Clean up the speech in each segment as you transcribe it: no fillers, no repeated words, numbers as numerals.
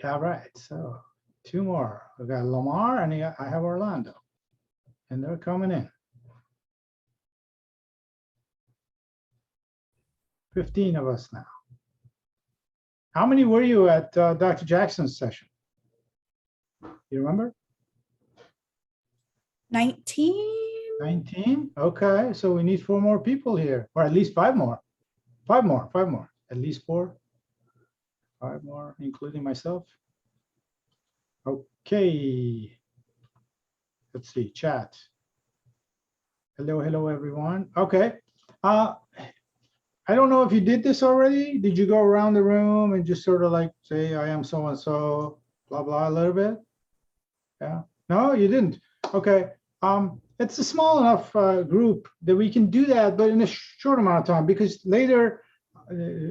All right, so 2 more. We got Lamar and I have Orlando, and they're coming in. 15 of us now. How many were you at Dr. Jackson's session? You remember? 19. 19? Okay, so we need 4 more people here, or at least 5 more. 5 more, 5 more, at least 4. 5 more, including myself. Okay. Let's see, chat. Hello, hello, everyone. Okay. I don't know if you did this already. Did you go around the room and just sort of like say, I am so-and-so, blah, blah, a little bit? Yeah. No, you didn't. Okay. It's a small enough group that we can do that, but in a short amount of time, because later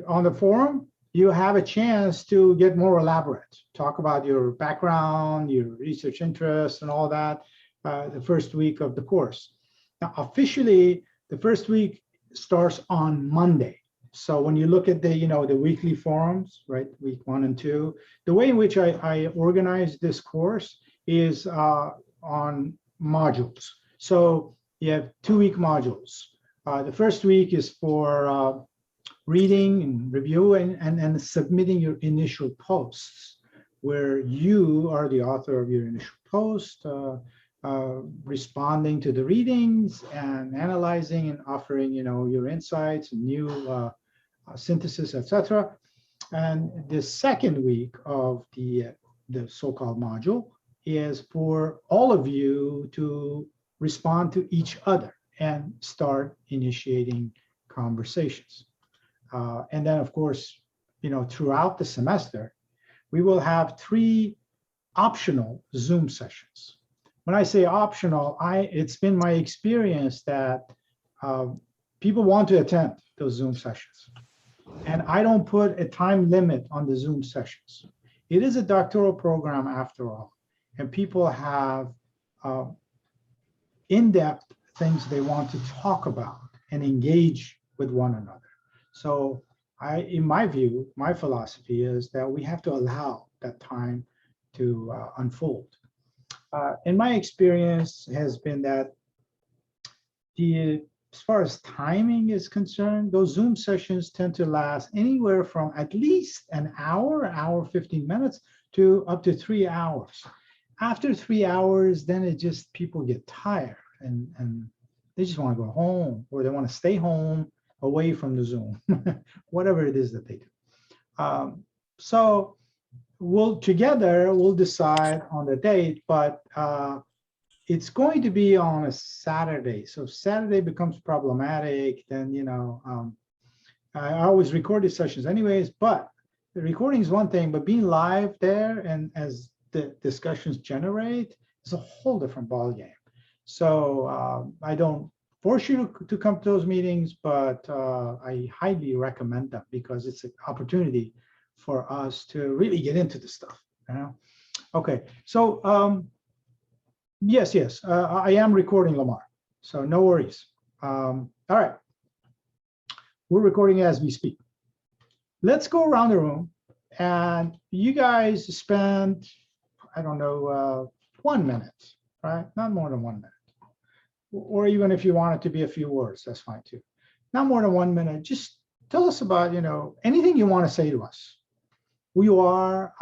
on the forum, you have a chance to get more elaborate, talk about your background, your research interests and all that the first week of the course. Now, officially, the first week starts on Monday. So when you look at the, the weekly forums, right, week 1 and 2, the way in which I organize this course is on modules. So you have 2-week modules. The first week is for reading and reviewing and submitting your initial posts, where you are the author of your initial post, responding to the readings and analyzing and offering, your insights and new synthesis, etc. And the second week of the so-called module is for all of you to respond to each other and start initiating conversations. And then, of course, throughout the semester, we will have 3 optional Zoom sessions. When I say optional, it's been my experience that people want to attend those Zoom sessions. And I don't put a time limit on the Zoom sessions. It is a doctoral program after all, and people have in-depth things they want to talk about and engage with one another. So in my view, my philosophy is that we have to allow that time to unfold. In my experience has been that as far as timing is concerned, those Zoom sessions tend to last anywhere from at least an hour 15 minutes, to up to 3 hours. After 3 hours, then people get tired and they just want to go home, or they want to stay home away from the Zoom, whatever it is that they do. So we'll decide on the date, but it's going to be on a Saturday. So if Saturday becomes problematic, then, I always record these sessions anyways, but the recording is one thing, but being live there and as the discussions generate is a whole different ballgame. So I don't force you to come to those meetings, but I highly recommend them because it's an opportunity for us to really get into the stuff. Okay, so yes, I am recording, Lamar, so no worries. All right, we're recording as we speak. Let's go around the room and you guys spend, I don't know, 1 minute, right? Not more than 1 minute. Or even if you want it to be a few words, that's fine too. Not more than 1 minute. Just tell us about, anything you want to say to us. Who you are,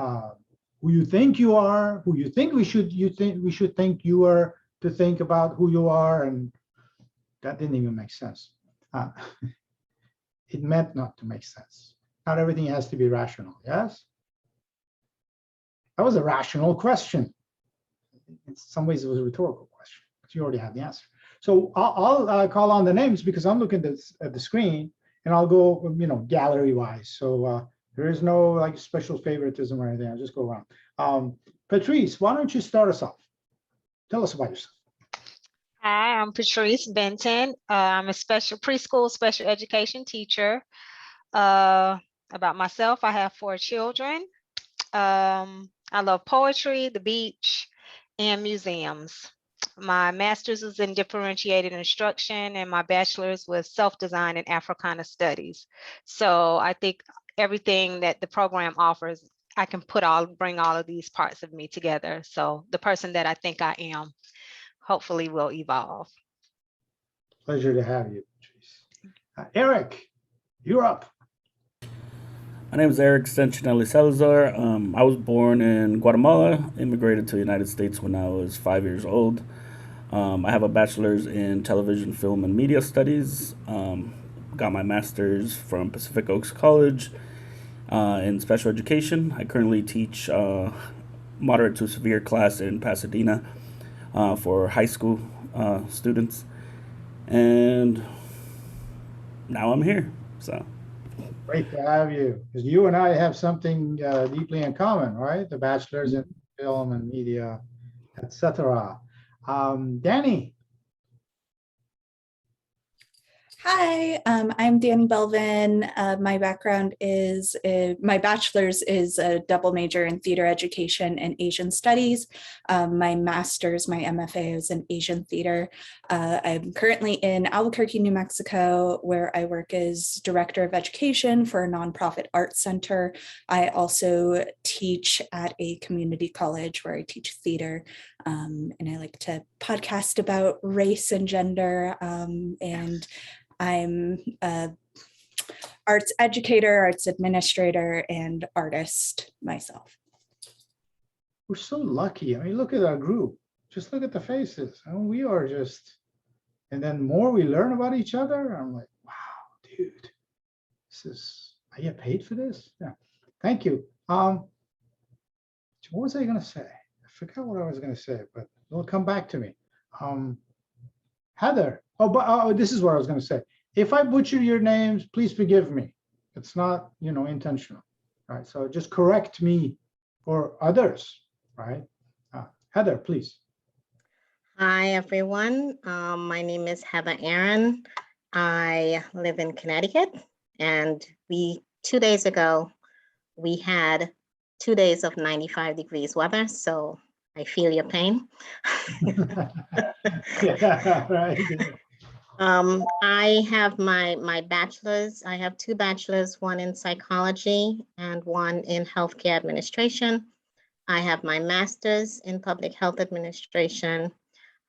who you think you are, who you think we should think you are to think about who you are, and that didn't even make sense. It meant not to make sense. Not everything has to be rational. Yes, that was a rational question. In some ways, it was a rhetorical question because you already have the answer. So I'll call on the names because I'm looking at the screen, and I'll go, gallery wise. So there is no like special favoritism or anything. I'll just go around. Patrice, why don't you start us off? Tell us about yourself. Hi, I'm Patrice Benton. I'm a preschool special education teacher. About myself, I have 4 children. I love poetry, the beach, and museums. My master's is in differentiated instruction, and my bachelor's was self-design and Africana studies. So I think everything that the program offers I can bring all of these parts of me together. So the person that I think I am hopefully will evolve. Pleasure to have you, Patrice. Eric, you're up. My name is Eric Sanchinelli Salazar. I was born in Guatemala, immigrated to the United States when I was 5 years old. I have a bachelor's in television, film, and media studies. Got my master's from Pacific Oaks College in special education. I currently teach moderate to severe class in Pasadena for high school students. And now I'm here. So. Great to have you, because you and I have something deeply in common, right? The bachelor's in film and media, etc. Danny. Hi, I'm Danny Belvin. My background is, my bachelor's is a double major in theater education and Asian studies. My master's, my MFA is in Asian theater. I'm currently in Albuquerque, New Mexico, where I work as director of education for a nonprofit arts center. I also teach at a community college where I teach theater. And I like to podcast about race and gender, and I'm an arts educator, arts administrator, and artist myself. We're so lucky. I mean, look at our group. Just look at the faces. I mean, we are just, and then more we learn about each other. I'm like, wow, dude, I get paid for this? Yeah, thank you. What was I gonna say? I forgot what I was gonna say, but it'll come back to me. Heather. Oh, this is what I was gonna say. If I butcher your names, please forgive me. It's not, intentional, right? So just correct me or others, right? Heather, please. Hi, everyone. My name is Heather Aaron. I live in Connecticut, and 2 days ago, we had 2 days of 95 degrees weather, so I feel your pain. Yeah, right. I have my bachelor's. I have 2 bachelors, one in psychology and one in healthcare administration. I have my master's in public health administration.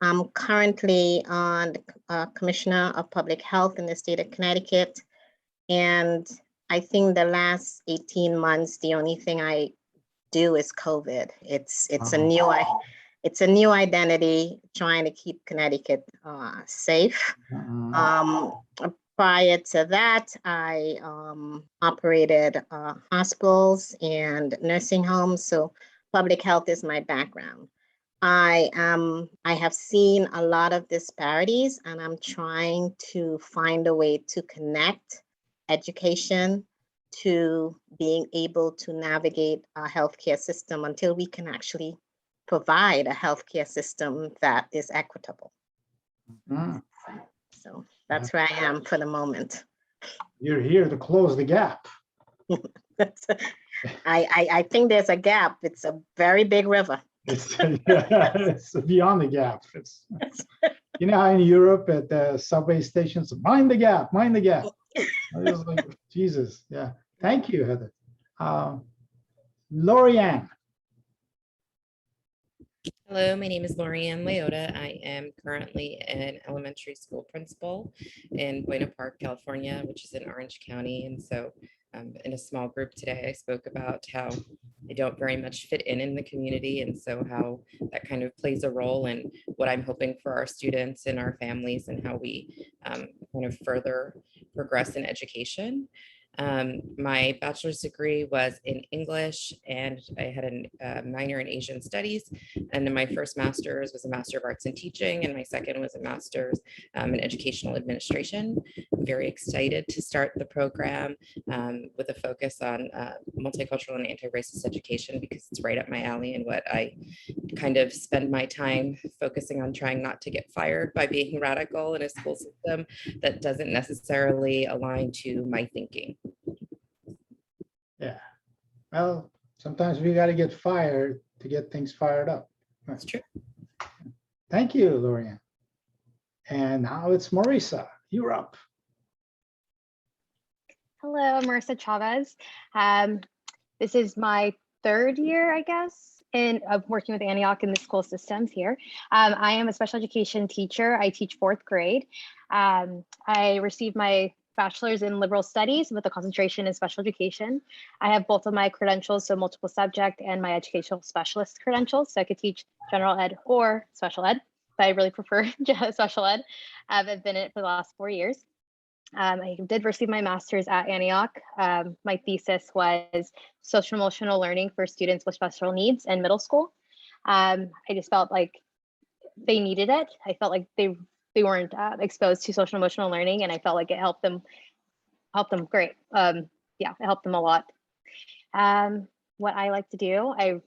I'm currently on the Commissioner of Public Health in the state of Connecticut. And I think the last 18 months, the only thing I do is COVID. It's a new identity, trying to keep Connecticut safe. Prior to that, I operated hospitals and nursing homes. So public health is my background. I have seen a lot of disparities, and I'm trying to find a way to connect education to being able to navigate our healthcare system until we can actually provide a healthcare system that is equitable. So that's where I am for the moment. You're here to close the gap. I think there's a gap. It's a very big river. It's beyond the gap. It's, how in Europe at the subway stations, mind the gap, mind the gap. I was like, Jesus, yeah. Thank you, Heather. Lorianne. Hello, my name is Lorianne Leota. I am currently an elementary school principal in Buena Park, California, which is in Orange County. And so in a small group today, I spoke about how I don't very much fit in the community, and so how that kind of plays a role in what I'm hoping for our students and our families, and how we kind of further progress in education. My bachelor's degree was in English, and I had a minor in Asian studies. And then my first master's was a Master of Arts in Teaching, and my second was a master's in Educational Administration. I'm very excited to start the program with a focus on multicultural and anti-racist education, because it's right up my alley and what I kind of spend my time focusing on, trying not to get fired by being radical in a school system that doesn't necessarily align to my thinking. Yeah. Well, sometimes we got to get fired to get things fired up. That's true. Thank you, Lorianne. And now it's Marisa. You're up. Hello, I'm Marisa Chavez. This is my third year, I guess, of working with Antioch in the school systems here. I am a special education teacher. I teach fourth grade. I received my bachelor's in liberal studies with a concentration in special education. I have both of my credentials, so multiple subject, and my educational specialist credentials. So I could teach general ed or special ed, but I really prefer special ed. I've been in it for the last 4 years. I did receive my master's at Antioch. My thesis was social emotional learning for students with special needs in middle school. I just felt like they needed it. I felt like they weren't exposed to social emotional learning, and I felt like it helped them great. Yeah, it helped them a lot. What I like to do, I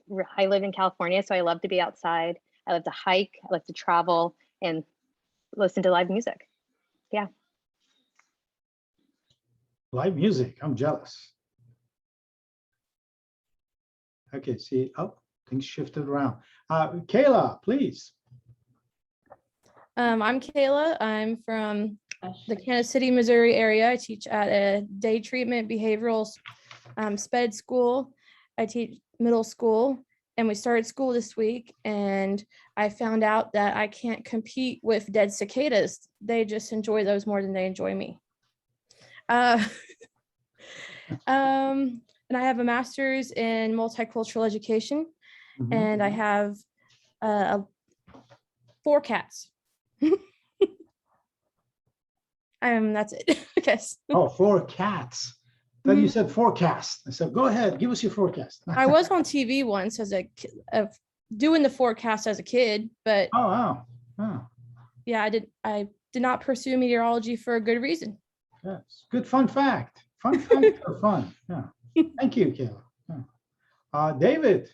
live in California, so I love to be outside. I love to hike, I like to travel and listen to live music. Yeah. Live music, I'm jealous. Okay, see, oh, things shifted around. Kayla, please. I'm Kayla. I'm from the Kansas City, Missouri area. I teach at a day treatment behavioral sped school. I teach middle school, and we started school this week, and I found out that I can't compete with dead cicadas. They just enjoy those more than they enjoy me. And I have a master's in multicultural education, and I have 4 cats. That's it, I guess. Oh, 4 cats. Then you said forecast. I said, go ahead, give us your forecast. I was on TV once as doing the forecast as a kid, but Oh, wow. Oh, yeah, I did not pursue meteorology for a good reason. yes. Good fun fact. Fun fact for fun. Yeah. Thank you, Kayla. Yeah. David.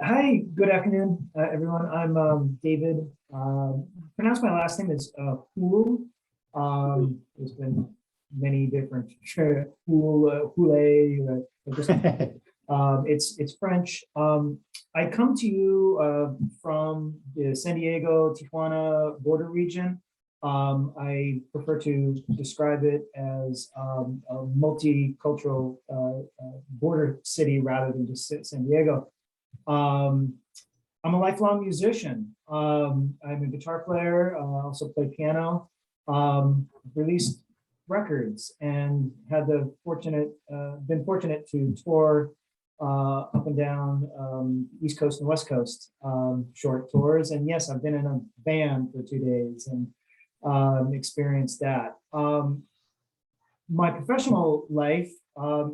Hi, good afternoon, everyone. I'm David. Pronounce my last name is Houle. There's been many different Houle. It's French. I come to you from the San Diego, Tijuana border region. I prefer to describe it as a multicultural border city rather than just San Diego. I'm a lifelong musician. I'm a guitar player, also play piano, released records, and had the been fortunate to tour up and down East Coast and West Coast, short tours. And yes, I've been in a band for 2 days and experienced that. My professional life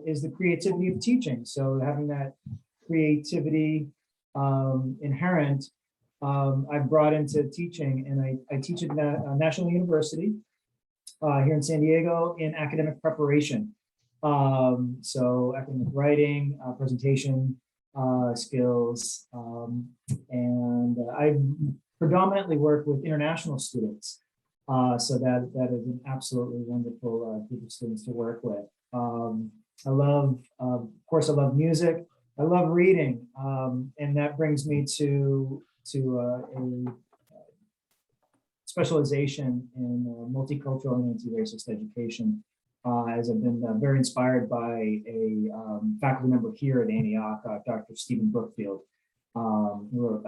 is the creativity of teaching. So having that creativity inherent, I've brought into teaching, and I teach at a national university here in San Diego in academic preparation. So academic writing, presentation skills, and I predominantly work with international students. So that is an absolutely wonderful group of students to work with. I love, of course, I love music. I love reading, and that brings me to a specialization in multicultural and anti-racist education, as I've been very inspired by a faculty member here at Antioch, Dr. Stephen Brookfield, who wrote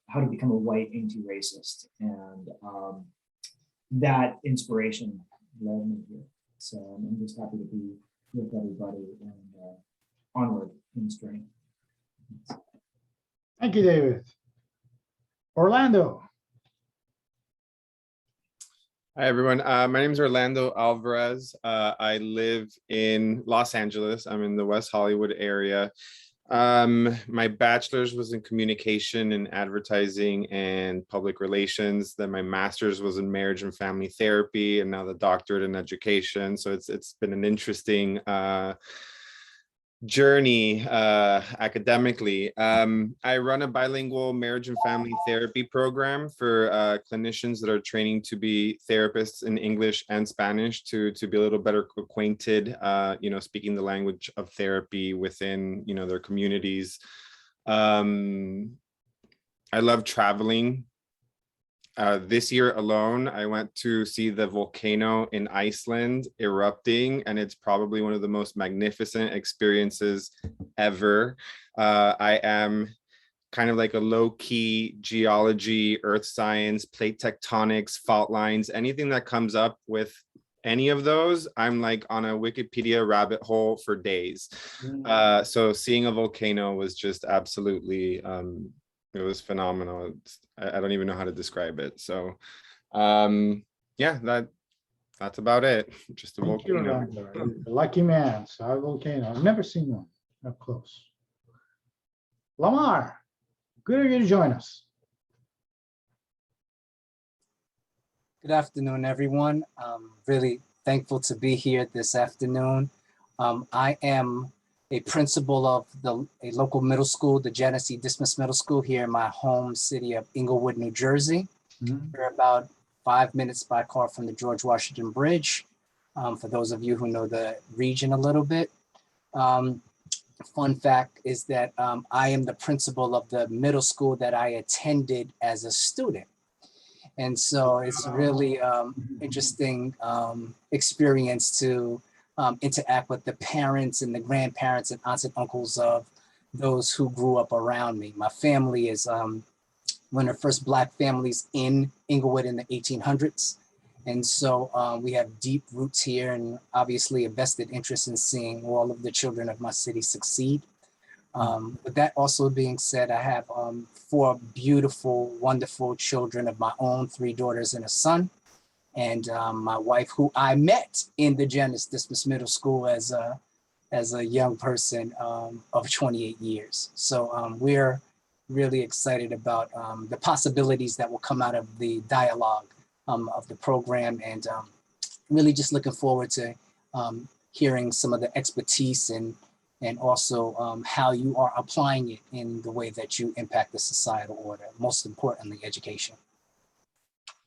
How to Become a White Anti-Racist, and that inspiration led me here. So I'm just happy to be with everybody and onward in this journey. Thank you, David. Orlando. Hi, everyone. My name is Orlando Alvarez. I live in Los Angeles. I'm in the West Hollywood area. My bachelor's was in communication and advertising and public relations. Then my master's was in marriage and family therapy, and now the doctorate in education. So it's been an interesting journey academically. I run a bilingual marriage and family therapy program for clinicians that are training to be therapists in English and Spanish to be a little better acquainted, speaking the language of therapy within, their communities. I love traveling. This year alone, I went to see the volcano in Iceland erupting, and it's probably one of the most magnificent experiences ever. I am kind of like a low-key geology, earth science, plate tectonics, fault lines, anything that comes up with any of those, I'm like on a Wikipedia rabbit hole for days. So seeing a volcano was just absolutely, it was phenomenal. I don't even know how to describe it. So yeah, that's about it. Just a Thank you, volcano. Orlando. You're a lucky man. Saw a volcano. I've never seen one up close. Lamar, good of you to join us. Good afternoon, everyone. Really thankful to be here this afternoon. I am a principal of a local middle school, the Genesee Dismas Middle School here in my home city of Inglewood, New Jersey. We're about 5 minutes by car from the George Washington Bridge. For those of you who know the region a little bit. Fun fact is that I am the principal of the middle school that I attended as a student. And so it's really interesting experience to interact with the parents and the grandparents and aunts and uncles of those who grew up around me. My family is one of the first Black families in Inglewood in the 1800s. And so we have deep roots here and obviously a vested interest in seeing all of the children of my city succeed. With that also being said, I have 4 beautiful, wonderful children of my own, 3 daughters and a son. And my wife, who I met in the Genesee Dismas Middle School as a young person of 28 years. So we're really excited about the possibilities that will come out of the dialogue of the program, and really just looking forward to hearing some of the expertise and also how you are applying it in the way that you impact the societal order, most importantly, education.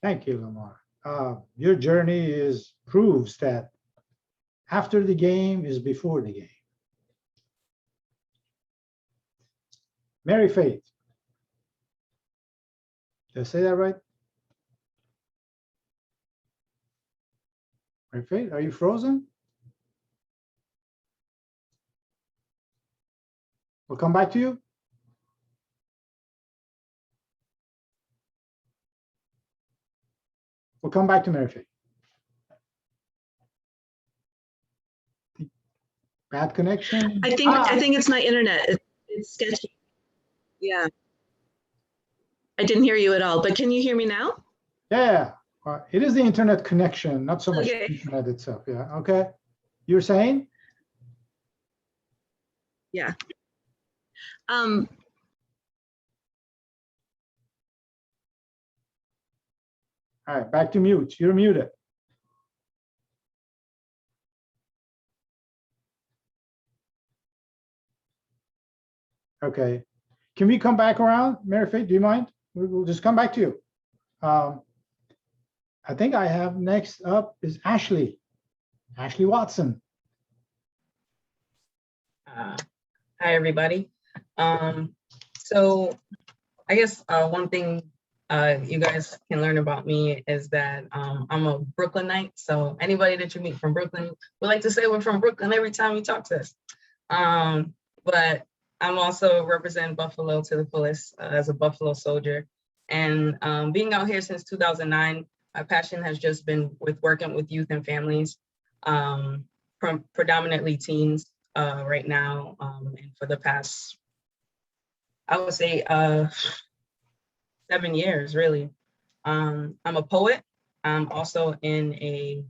Thank you, Lamar. Your journey proves that after the game is before the game. Mary Faith. Did I say that right? Mary Faith, are you frozen? We'll come back to you. We'll come back to Mary Faith. Bad connection. I think it's my internet. It's sketchy. Yeah. I didn't hear you at all, but can you hear me now? Yeah, it is the internet connection, not so much Okay. the internet itself. Yeah, okay. You're saying? Yeah. All right, back to mute. You're muted. Okay. Can we come back around? Mary Faith, do you mind? We'll just come back to you. I think I have next up is Ashley. Ashley Watson. Hi, everybody. So I guess one thing you guys can learn about me is that I'm a Brooklynite. So anybody that you meet from Brooklyn, we like to say we're from Brooklyn every time you talk to us. But I'm also represent Buffalo to the fullest as a Buffalo soldier. And being out here since 2009, my passion has just been with working with youth and families, predominantly teens right now. And for the past, I would say 7 years, really. I'm a poet. I'm also in a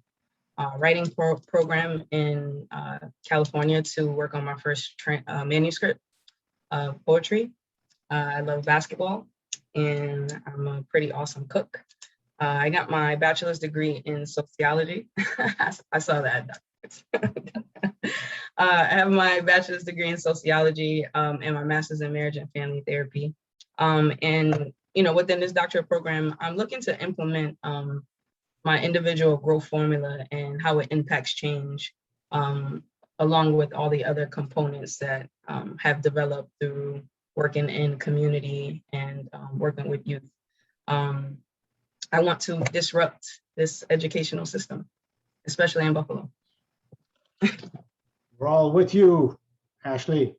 writing program in California to work on my first manuscript of poetry. I love basketball, and I'm a pretty awesome cook. I got my bachelor's degree in sociology. I saw that. I have my bachelor's degree in sociology and my master's in marriage and family therapy. And within this doctorate program, I'm looking to implement my individual growth formula and how it impacts change, along with all the other components that have developed through working in community and working with youth. I want to disrupt this educational system, especially in Buffalo. We're all with you, Ashley.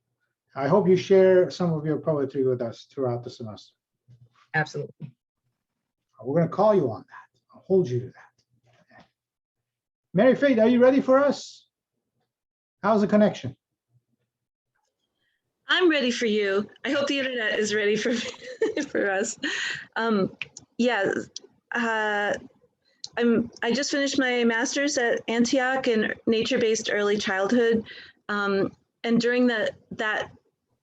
I hope you share some of your poetry with us throughout the semester. Absolutely. We're going to call you on that. I'll hold you to that. Mary Faith, are you ready for us? How's the connection? I'm ready for you. I hope the internet is ready for for us. Yeah, I just finished my master's at Antioch in nature-based early childhood, and during that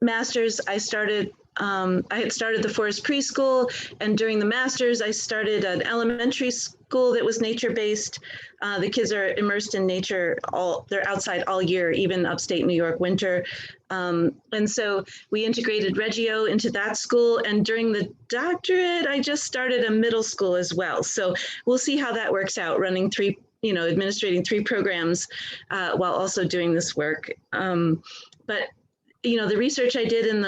master's, I had started the forest preschool, and during the master's, I started an elementary school that was nature-based. The kids are immersed in nature, they're outside all year, even upstate New York winter. And so we integrated Reggio into that school, and during the doctorate, I just started a middle school as well. So we'll see how that works out, running administrating 3 programs while also doing this work. But the research I did in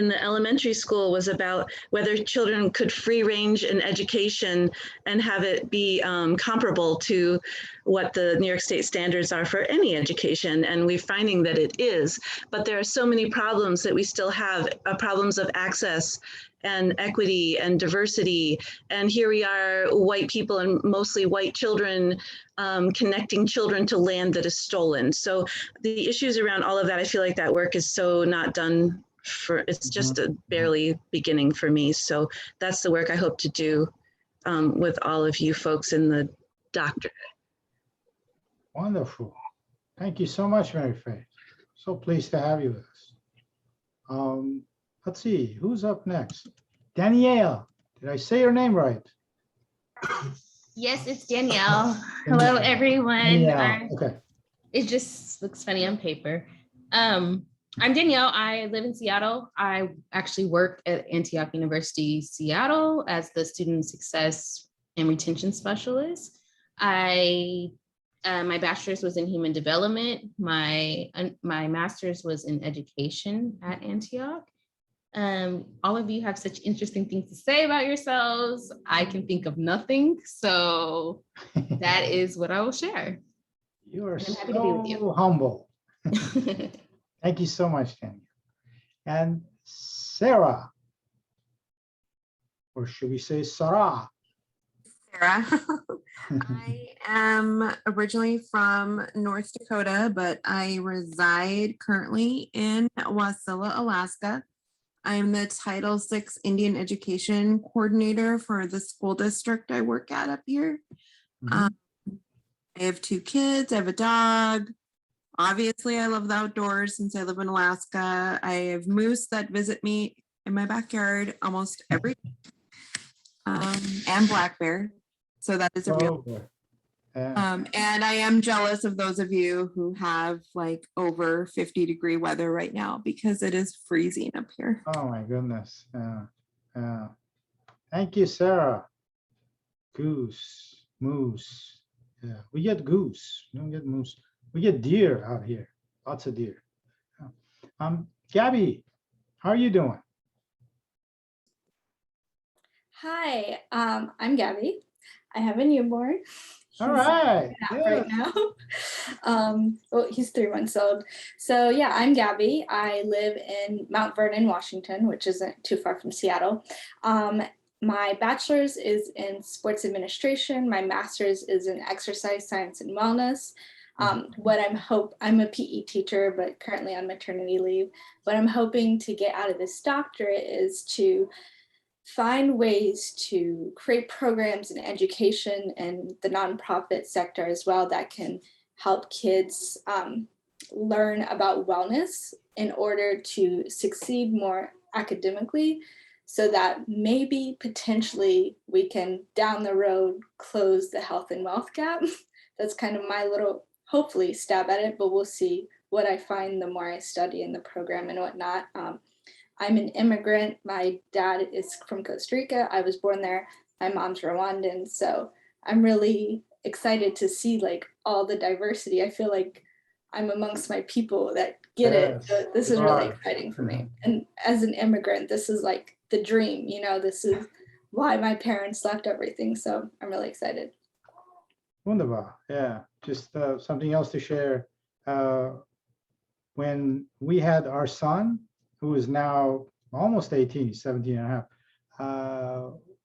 the elementary school was about whether children could free range in education and have it be comparable to what the New York State standards are for any education. And we're finding that it is, but there are so many problems that we still have, problems of access and equity and diversity. And here we are, white people and mostly white children, connecting children to land that is stolen. So the issues around all of that, I feel like that work is so not done it's just a barely beginning for me. So that's the work I hope to do with all of you folks in the doctorate. Wonderful. Thank you so much, Mary Faith. So pleased to have you with us. Let's see, who's up next? Danielle, did I say your name right? Yes, it's Danielle. Hello, everyone. Danielle. Okay. It just looks funny on paper. I'm Danielle. I live in Seattle. I actually work at Antioch University, Seattle as the Student Success and Retention Specialist. My bachelor's was in human development. My master's was in education at Antioch. All of you have such interesting things to say about yourselves. I can think of nothing. So that is what I will share. You are so humble. Thank you so much, Daniel. And Sarah, or should we say Sarah? Sarah. I am originally from North Dakota, but I reside currently in Wasilla, Alaska. I'm the Title VI Indian Education Coordinator for the school district I work at up here. I have 2 kids, I have a dog. Obviously, I love the outdoors since I live in Alaska. I have moose that visit me in my backyard almost every day, and black bear. So that is a real. And I am jealous of those of you who have like over 50-degree weather right now because it is freezing up here. Oh my goodness. Thank you, Sarah. Goose, moose. Yeah, we get goose. We don't get moose. We get deer out here, lots of deer. Gabby, how are you doing? Hi, I'm Gabby. I have a newborn. All right. Right now. Well, he's 3 months old. So yeah, I'm Gabby. I live in Mount Vernon, Washington, which isn't too far from Seattle. My bachelor's is in sports administration. My master's is in exercise science and wellness. I'm a PE teacher, but currently on maternity leave. What I'm hoping to get out of this doctorate is to find ways to create programs in education and the nonprofit sector as well that can help kids learn about wellness in order to succeed more academically, so that maybe potentially we can down the road close the health and wealth gap. That's kind of my little hopefully stab at it, but we'll see what I find the more I study in the program and whatnot. I'm an immigrant. My dad is from Costa Rica. I was born there. My mom's Rwandan. So I'm really excited to see like all the diversity. I feel like I'm amongst my people that get it. So this is really exciting for me. And as an immigrant, this is like the dream, this is why my parents left everything. So I'm really excited. Wunderbar. Yeah, just something else to share. When we had our son, who is now almost 18, he's 17 and a half,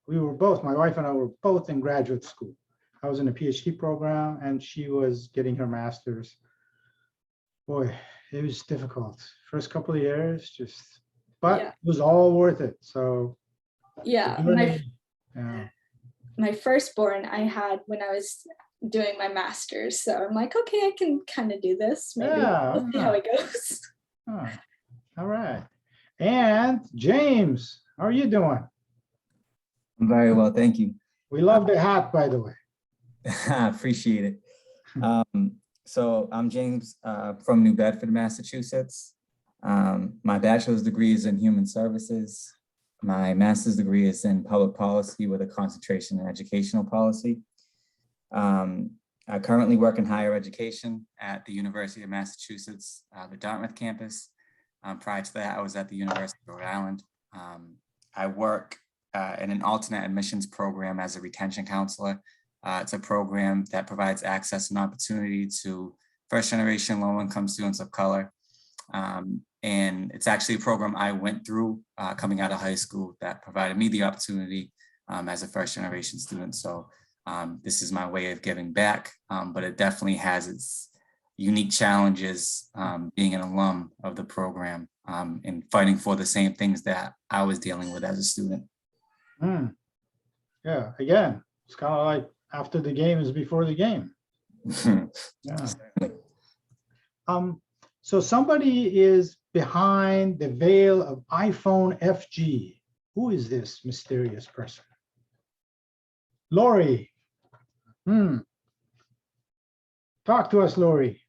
we were both, my wife and I were both in graduate school. I was in a PhD program and she was getting her master's. Boy, it was difficult. First couple of years, but it was all worth it. So yeah, my firstborn I had when I was doing my master's. So I'm like, okay, I can kind of do this. Maybe we'll see how it goes. All right. And James, how are you doing? I'm very well, thank you. We love the hat, by the way. I appreciate it. So I'm James from New Bedford, Massachusetts. My bachelor's degree is in human services. My master's degree is in public policy with a concentration in educational policy. I currently work in higher education at the University of Massachusetts, the Dartmouth campus. Prior to that, I was at the University of Rhode Island. I work in an alternate admissions program as a retention counselor. It's a program that provides access and opportunity to first-generation low-income students of color. And it's actually a program I went through coming out of high school that provided me the opportunity as a first-generation student. So this is my way of giving back, but it definitely has its unique challenges being an alum of the program and fighting for the same things that I was dealing with as a student. Yeah, again, it's kind of like after the game is before the game. Yeah. So somebody is behind the veil of iPhone FG. Who is this mysterious person? Lori. Talk to us, Lori.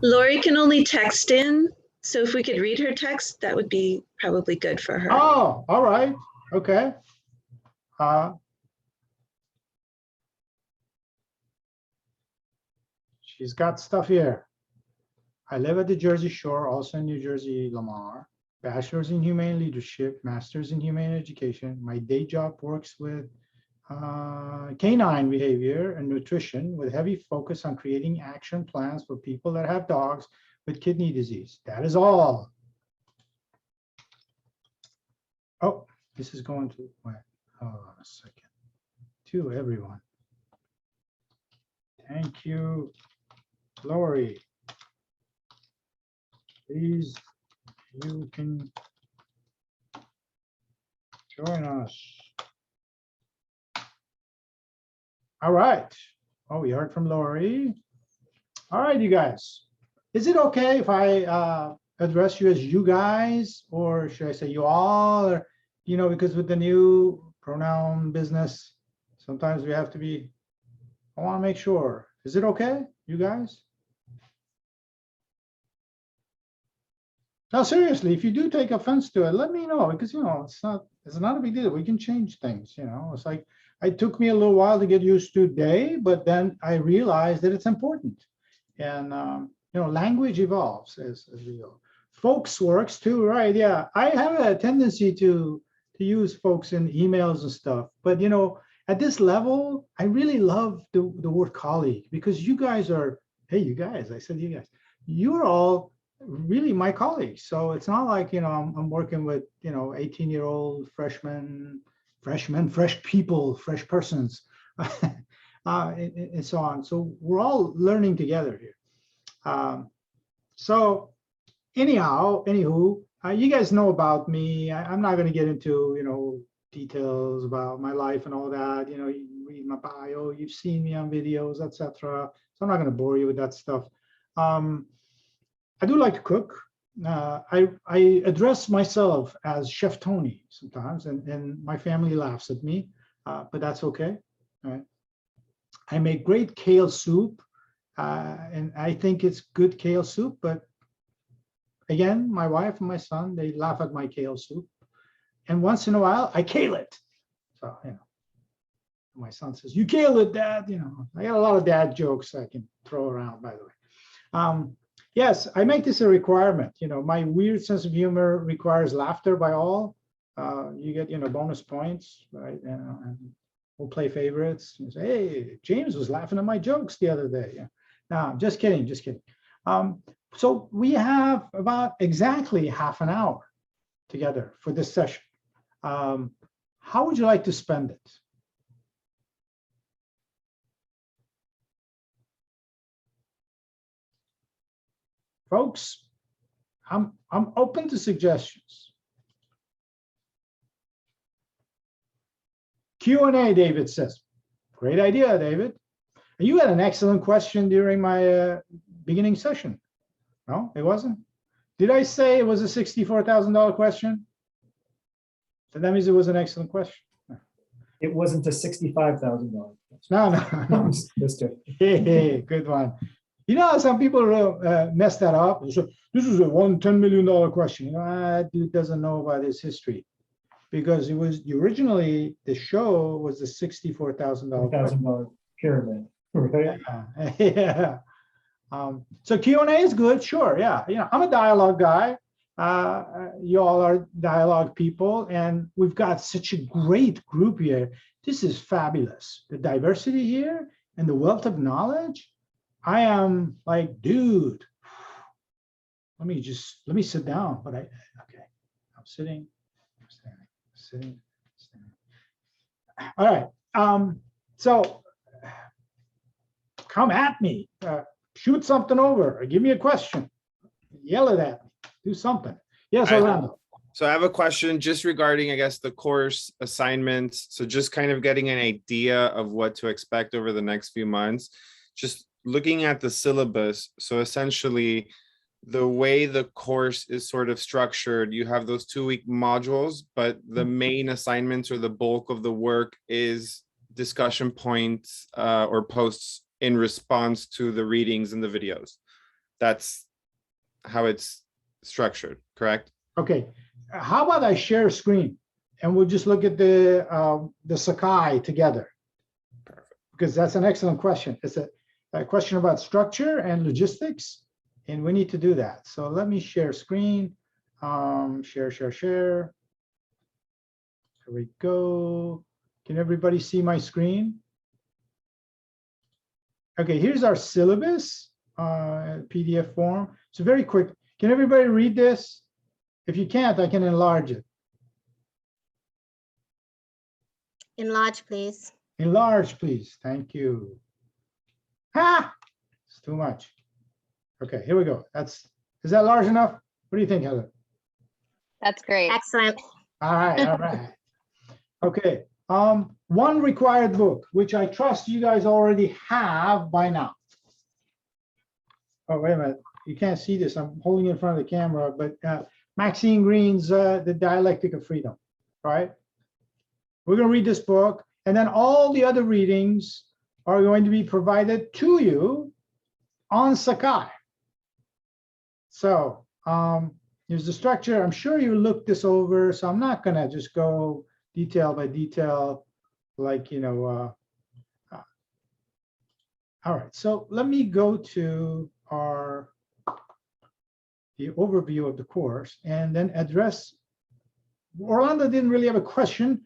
Lori can only text in. So if we could read her text, that would be probably good for her. Oh, all right. Okay. She's got stuff here. I live at the Jersey Shore, also in New Jersey, Lamar. Bachelor's in Humane Leadership, Master's in Humane Education. My day job works with canine behavior and nutrition with heavy focus on creating action plans for people that have dogs with kidney disease. That is all. Oh, this is going to, wait, hold on a second. To everyone. Thank you, Lori. Please, you can join us. All right. Oh, we heard from Lori. All right, you guys. Is it okay if I address you as you guys, or should I say you all? Or, you know, because with the new pronoun business, sometimes we have to be, I want to make sure. Is it okay, you guys? Now, seriously, if you do take offense to it, let me know, because, you know, it's not a big deal. We can change things, you know. It's like, it took me a little while to get used to day, but then I realized that it's important. And, you know, language evolves as we go. Folks works too, right? Yeah, I have a tendency to use folks in emails and stuff, but, you know, at this level, I really love the word colleague, because you guys are, hey, you guys, I said you guys, you're all really my colleagues. So it's not like, you know, I'm working with, you know, 18-year-old freshmen, fresh people, fresh persons, and so on. So we're all learning together here. So anyhow, anywho, you guys know about me. I'm not going to get into, you know, details about my life and all that. You know, you read my bio, you've seen me on videos, etc. So I'm not going to bore you with that stuff. I do like to cook. I address myself as Chef Tony sometimes, and my family laughs at me, but that's okay. All right. I make great kale soup, and I think it's good kale soup, but again, my wife and my son, they laugh at my kale soup. And once in a while, I kale it. So, you know, my son says, "You kale it, Dad." You know, I got a lot of dad jokes I can throw around, by the way. Yes, I make this a requirement. You know, my weird sense of humor requires laughter by all. You get, bonus points, right? And we'll play favorites. You say, hey, James was laughing at my jokes the other day. Yeah. No, just kidding, just kidding. So we have about exactly half an hour together for this session. How would you like to spend it? Folks, I'm open to suggestions. Q&A, David says. Great idea, David. And you had an excellent question during my beginning session. No, it wasn't. Did I say it was a $64,000 question? So that means it was an excellent question. It wasn't a $65,000. No. Hey, good one. You know, some people mess that up. So this is a $10 million question. That dude doesn't know about his history, because it was originally the show was the $64,000 pyramid. Right? Yeah. So Q&A is good, sure. Yeah, I'm a dialogue guy. You all are dialogue people, and we've got such a great group here. This is fabulous. The diversity here and the wealth of knowledge. I am like, dude, let me sit down. But okay, I'm sitting, sitting. All right. So come at me. Shoot something over, or give me a question, yell it at me, do something. Yes, Orlando. So I have a question just regarding, I guess, the course assignments. So just kind of getting an idea of what to expect over the next few months. Just looking at the syllabus. So essentially, the way the course is sort of structured, you have those 2-week modules, but the main assignments or the bulk of the work is discussion points or posts in response to the readings and the videos. That's how it's structured, correct? Okay, how about I share a screen and we'll just look at the Sakai together? Perfect. Because that's an excellent question. It's a question about structure and logistics, and we need to do that. So let me share screen, share. Here we go. Can everybody see my screen? Okay, here's our syllabus, PDF form. So very quick, can everybody read this? If you can't, I can enlarge it. Enlarge, please. Enlarge, please. Thank you. Ha! It's too much. Okay, here we go. Is that large enough? What do you think, Heather? That's great. Excellent. All right, all right. Okay, one required book, which I trust you guys already have by now. Oh, wait a minute. You can't see this. I'm holding it in front of the camera, but Maxine Green's The Dialectic of Freedom, right? We're going to read this book, and then all the other readings are going to be provided to you on Sakai. So here's the structure. I'm sure you looked this over, so I'm not going to just go detail by detail, like, all right, so let me go to the overview of the course and then address. Orlando didn't really have a question.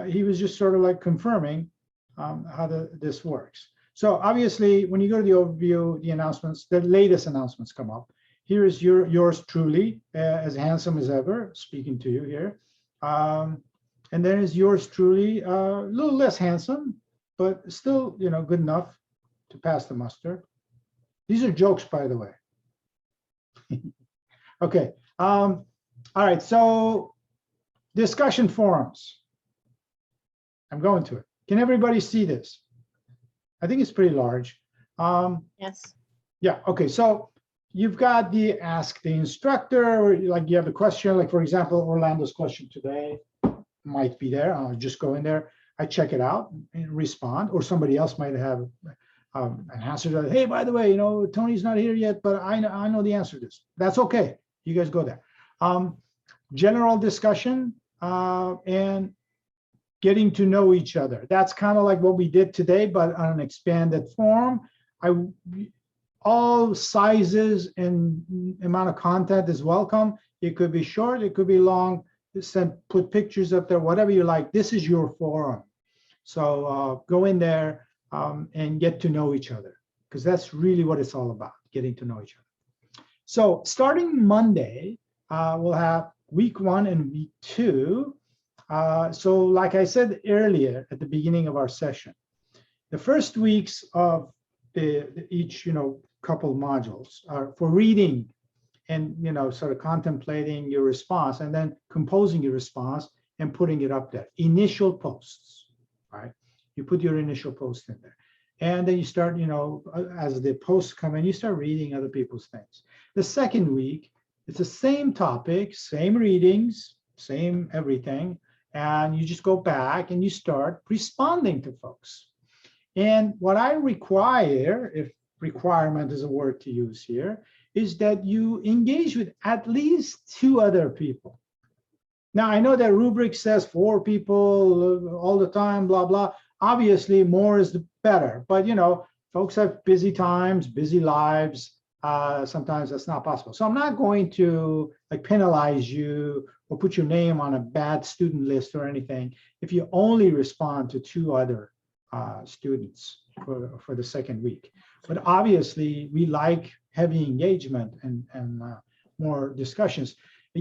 He was just sort of like confirming how this works. So obviously, when you go to the overview, the announcements, the latest announcements come up. Here is yours truly, as handsome as ever, speaking to you here. And then is yours truly, a little less handsome, but still, good enough to pass the muster. These are jokes, by the way. Okay. All right. So discussion forums. I'm going to it. Can everybody see this? I think it's pretty large. Yes. Yeah. Okay. So you've got the ask the instructor, like you have a question, like for example, Orlando's question today might be there. I'll just go in there. I check it out and respond, or somebody else might have an answer to that. Hey, by the way, Tony's not here yet, but I know the answer to this. That's okay. You guys go there. General discussion and getting to know each other. That's kind of like what we did today, but on an expanded form. all sizes and amount of content is welcome. It could be short, it could be long. Put pictures up there, whatever you like. This is your forum. So go in there and get to know each other, because that's really what it's all about, getting to know each other. So starting Monday, we'll have week 1 and week 2. So like I said earlier at the beginning of our session, the first weeks of each couple modules are for reading and sort of contemplating your response, and then composing your response and putting it up there. Initial posts, right? You put your initial post in there, and then you start, as the posts come in, you start reading other people's things. The second week, it's the same topic, same readings, same everything, and you just go back and you start responding to folks. And what I require, if requirement is a word to use here, is that you engage with at least 2 other people. Now, I know that rubric says 4 people all the time, blah, blah. Obviously, more is the better. But, folks have busy times, busy lives. Sometimes that's not possible. So I'm not going to penalize you or put your name on a bad student list or anything if you only respond to 2 other students for the second week. But obviously, we like heavy engagement and more discussions.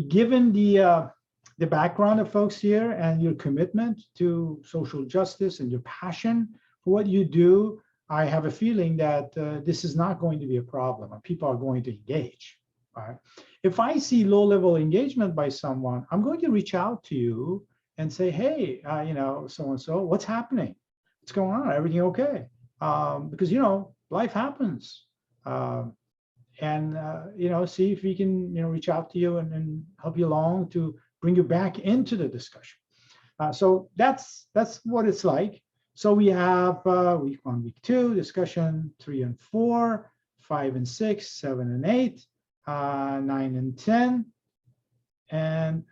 Given the background of folks here and your commitment to social justice and your passion for what you do, I have a feeling that this is not going to be a problem, and people are going to engage. Right? If I see low-level engagement by someone, I'm going to reach out to you and say, hey, so-and-so, what's happening? What's going on? Everything okay? Because, life happens. See if we can, reach out to you and help you along to bring you back into the discussion. So that's what it's like. So we have week 1, week 2, discussion 3 and 4, 5 and 6, 7 and 8, 9 and 10, and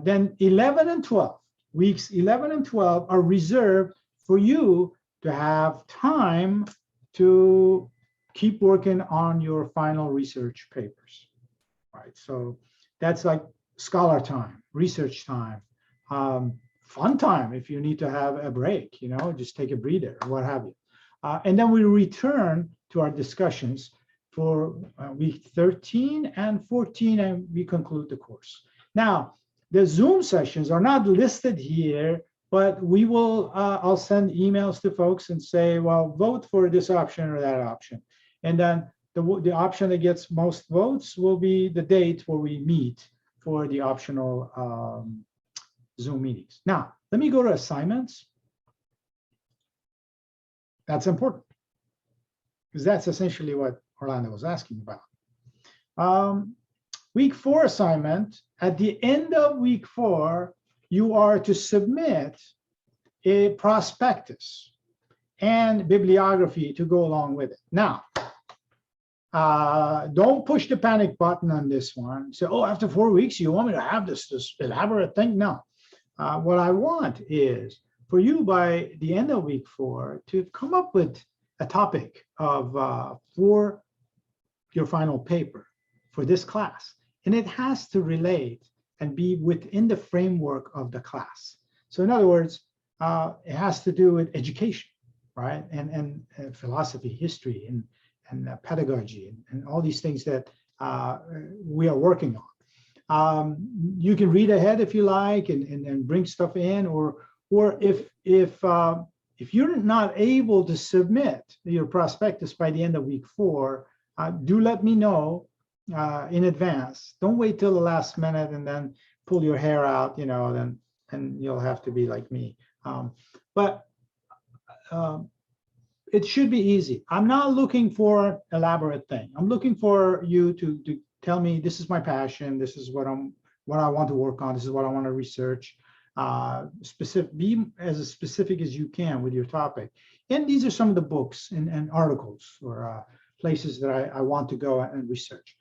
then 11 and 12. Weeks 11 and 12 are reserved for you to have time to keep working on your final research papers, right? So that's like scholar time, research time, fun time if you need to have a break, just take a breather or what have you. And then we return to our discussions for week 13 and 14, and we conclude the course. Now, the Zoom sessions are not listed here, but we will, I'll send emails to folks and say, well, vote for this option or that option. And then the option that gets most votes will be the date where we meet for the optional Zoom meetings. Now, let me go to assignments. That's important, because that's essentially what Orlando was asking about. Week 4 assignment, at the end of week 4, you are to submit a prospectus and bibliography to go along with it. Now, don't push the panic button on this one. Say, oh, after 4 weeks, you want me to have this elaborate thing? No. What I want is for you by the end of week 4 to come up with a topic of for your final paper for this class. And it has to relate and be within the framework of the class. So in other words, it has to do with education, right? And philosophy, history, and pedagogy, and all these things that we are working on. You can read ahead if you like and bring stuff in, or if you're not able to submit your prospectus by the end of week 4, do let me know in advance. Don't wait till the last minute and then pull your hair out, then you'll have to be like me. But it should be easy. I'm not looking for an elaborate thing. I'm looking for you to tell me, this is my passion, this is what I want to work on, this is what I want to research. Be as specific as you can with your topic. And these are some of the books and articles or places that I want to go and research.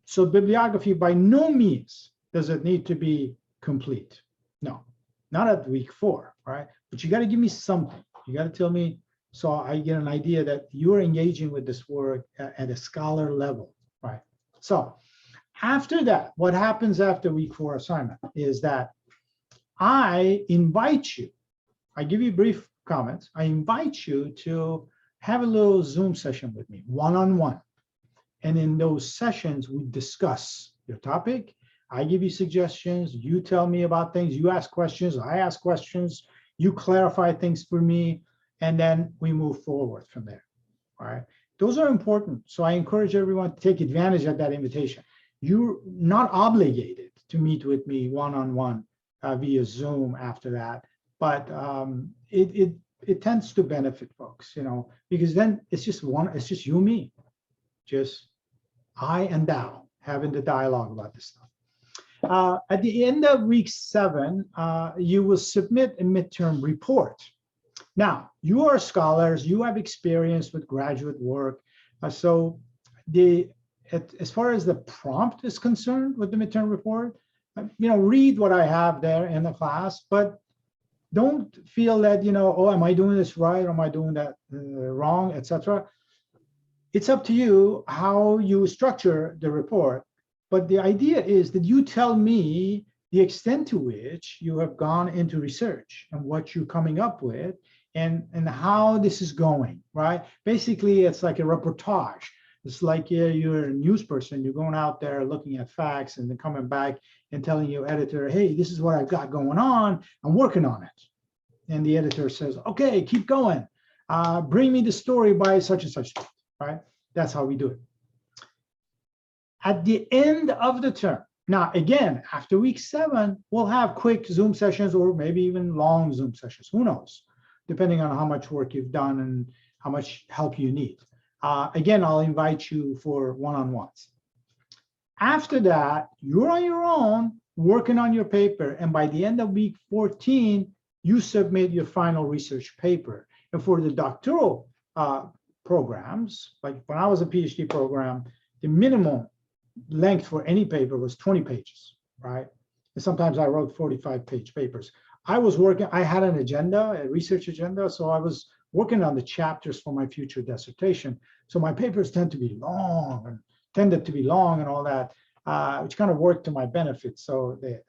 So bibliography by no means does it need to be complete. No, not at week 4, right? But you got to give me something. You got to tell me So I get an idea that you're engaging with this work at a scholar level, right? So after that, what happens after week 4 assignment is that I invite you, I give you brief comments, I invite you to have a little Zoom session with me, one-on-one. And in those sessions, we discuss your topic. I give you suggestions, you tell me about things, you ask questions, I ask questions, you clarify things for me, and then we move forward from there, all right? Those are important. So I encourage everyone to take advantage of that invitation. You're not obligated to meet with me one-on-one via Zoom after that, but it tends to benefit folks, you know, because then it's just you and me, just I and thou having the dialogue about this stuff. At the end of week 7, you will submit a midterm report. Now, you are scholars, you have experience with graduate work. So as far as the prompt is concerned with the midterm report, read what I have there in the class, but don't feel that, oh, am I doing this right? Or am I doing that wrong, etc. It's up to you how you structure the report. But the idea is that you tell me the extent to which you have gone into research and what you're coming up with and how this is going, right? Basically, it's like a reportage. It's like you're a news person, you're going out there looking at facts and then coming back and telling your editor, hey, this is what I've got going on, I'm working on it. And the editor says, okay, keep going. Bring me the story by such and such, right? That's how we do it. At the end of the term, now again, after week 7, we'll have quick Zoom sessions or maybe even long Zoom sessions, who knows, depending on how much work you've done and how much help you need. Again, I'll invite you for one-on-ones. After that, you're on your own working on your paper. And by the end of week 14, you submit your final research paper. And for the doctoral programs, like when I was a PhD program, the minimum length for any paper was 20 pages, right? And sometimes I wrote 45-page papers. I had an agenda, a research agenda, so I was working on the chapters for my future dissertation. So my papers tended to be long and all that, which kind of worked to my benefit. So the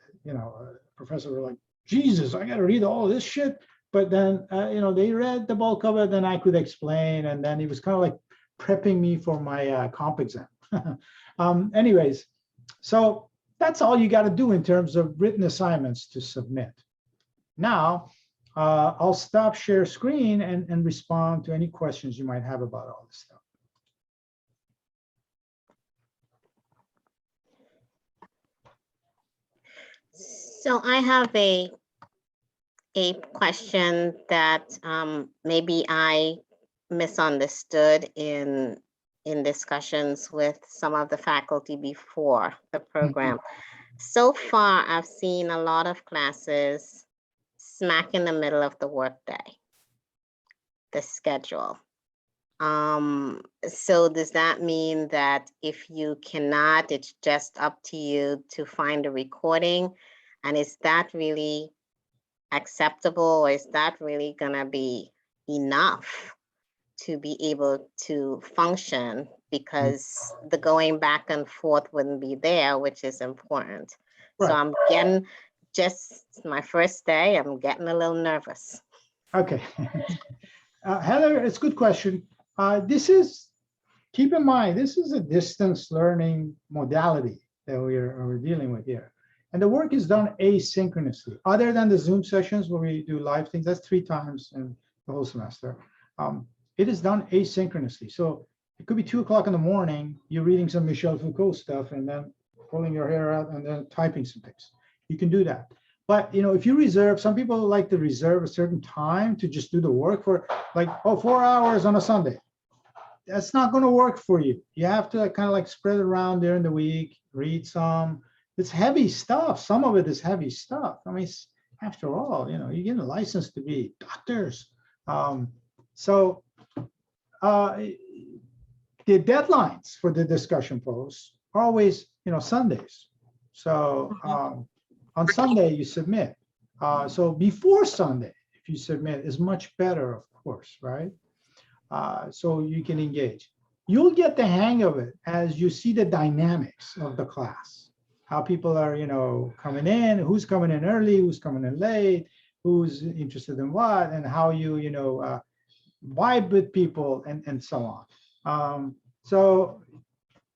professor were like, Jesus, I got to read all this shit. But then, they read the bulk of it, then I could explain. And then he was kind of like prepping me for my comp exam. Anyways, so that's all you got to do in terms of written assignments to submit. Now, I'll stop share screen and respond to any questions you might have about all this stuff. So I have a question that maybe I misunderstood in discussions with some of the faculty before the program. So far, I've seen a lot of classes smack in the middle of the workday, the schedule. So does that mean that if you cannot, it's just up to you to find a recording? And is that really acceptable, or is that really gonna be enough to be able to function, because the going back and forth wouldn't be there, which is important. Right. So I'm getting, just my first day, I'm getting a little nervous. Okay. Heather, it's a good question. Keep in mind, this is a distance learning modality that we're dealing with here. And the work is done asynchronously. Other than the Zoom sessions where we do live things, that's 3 times in the whole semester. It is done asynchronously. So it could be 2 o'clock in the morning, you're reading some Michel Foucault stuff and then pulling your hair out and then typing some things. You can do that. But if you reserve, some people like to reserve a certain time to just do the work for 4 hours on a Sunday. That's not going to work for you. You have to kind of like spread it around during the week, read some. It's heavy stuff. Some of it is heavy stuff. I mean, after all, you're getting a license to be doctors. So the deadlines for the discussion posts are always, Sundays. So on Sunday you submit. So before Sunday, if you submit, is much better, of course, right? so you can engage. You'll get the hang of it as you see the dynamics of the class, how people are, coming in, who's coming in early, who's coming in late, who's interested in what, and how you, vibe with people and so on. So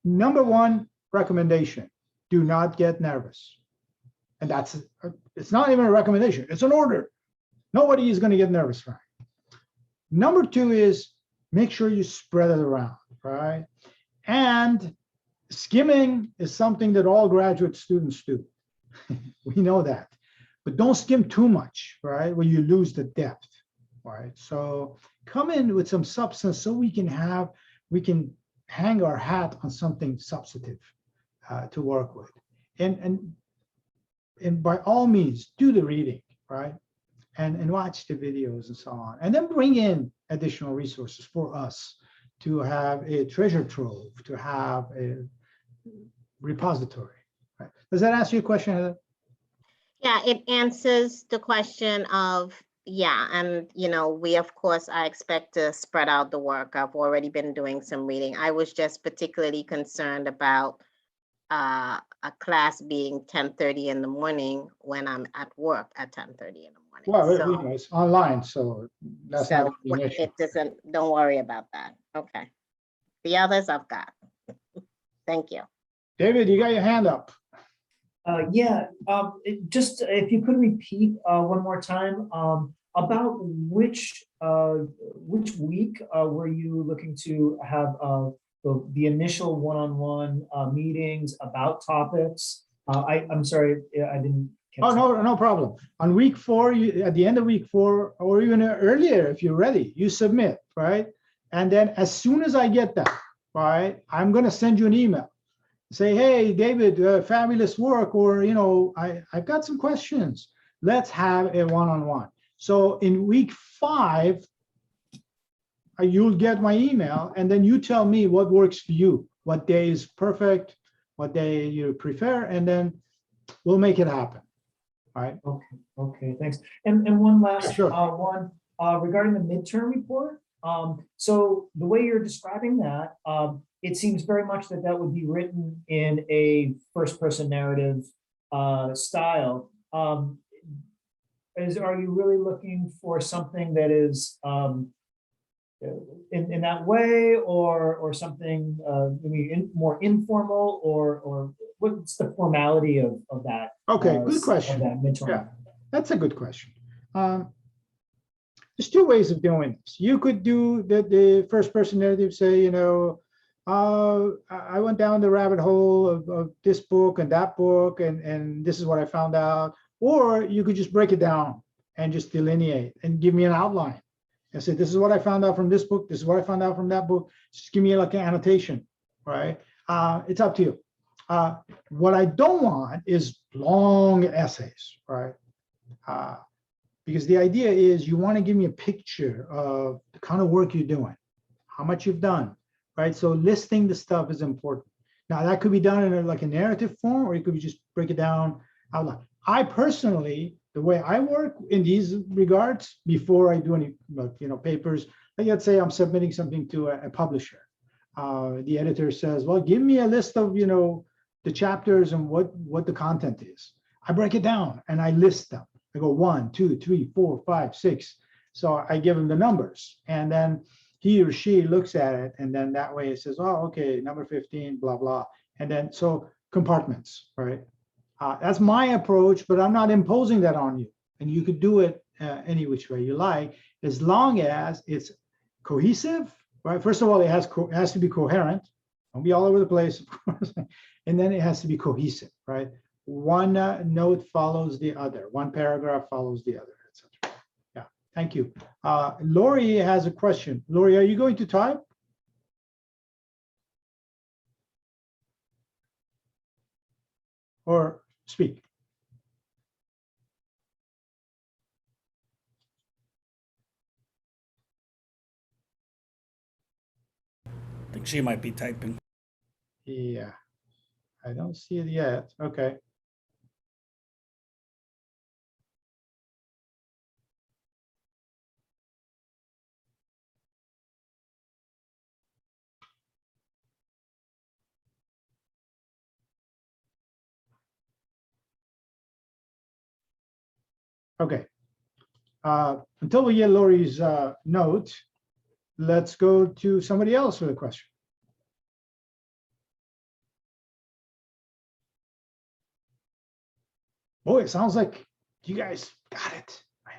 number one recommendation, do not get nervous. And it's not even a recommendation, it's an order. Nobody is going to get nervous from it. Number two is make sure you spread it around, right? And skimming is something that all graduate students do. We know that, but don't skim too much, right? Where you lose the depth, right? So come in with some substance so we can hang our hat on something substantive to work with. And by all means, do the reading, right? And watch the videos and so on. And then bring in additional resources for us to have a treasure trove, to have a repository. Right? Does that answer your question, Heather? Yeah, it answers the question of, yeah, and we, of course, I expect to spread out the work. I've already been doing some reading. I was just particularly concerned about a class being 10:30 in the morning when I'm at work at 10:30 in the morning. Well, So, it's online, so that's not an issue. it doesn't, don't worry about that. Okay. The others I've got. Thank you. David, you got your hand up. Yeah, just if you could repeat one more time about which week were you looking to have the initial one-on-one meetings about topics? I'm sorry, I didn't catch Oh, no problem. On week 4, at the end of week 4, or even earlier, if you're ready, you submit, right? And then as soon as I get that, right, I'm going to send you an email. Say, hey, David, fabulous work, or, I've got some questions. Let's have a one-on-one. So in week 5, you'll get my email, and then you tell me what works for you, what day is perfect, what day you prefer, and then we'll make it happen. All right. Okay, thanks. And one last Sure. one regarding the midterm report. So the way you're describing that, it seems very much that would be written in a first-person narrative style. Are you really looking for something that is in that way, or something maybe more informal, or what's the formality of that? Okay, good question. Of that midterm. Yeah, that's a good question. There's 2 ways of doing this. You could do the first person narrative, say, I went down the rabbit hole of this book and that book, and this is what I found out. Or you could just break it down and just delineate and give me an outline. And say, this is what I found out from this book. This is what I found out from that book. Just give me like an annotation, right? It's up to you. What I don't want is long essays, right? Because the idea is you want to give me a picture of the kind of work you're doing, how much you've done, right? So listing the stuff is important. Now that could be done in like a narrative form, or you could just break it down outline. I personally, the way I work in these regards, before I do any papers, like let's say I'm submitting something to a publisher. The editor says, well, give me a list of the chapters and what the content is. I break it down and I list them. I go 1, 2, 3, 4, 5, 6. So I give him the numbers, and then he or she looks at it, and then that way it says, oh, okay, number 15, blah, blah. And then so compartments, right? That's my approach, but I'm not imposing that on you. And you could do it any which way you like, as long as it's cohesive, right? First of all, it has to be coherent. Don't be all over the place, of course. And then it has to be cohesive, right? One note follows the other. One paragraph follows the other, etc. Yeah, thank you. Lori has a question. Lori, are you going to type? Or speak? I think she might be typing. Yeah, I don't see it yet. Okay. Okay. Until we get Lori's note, let's go to somebody else with a question. Boy, it sounds like you guys got it. Right?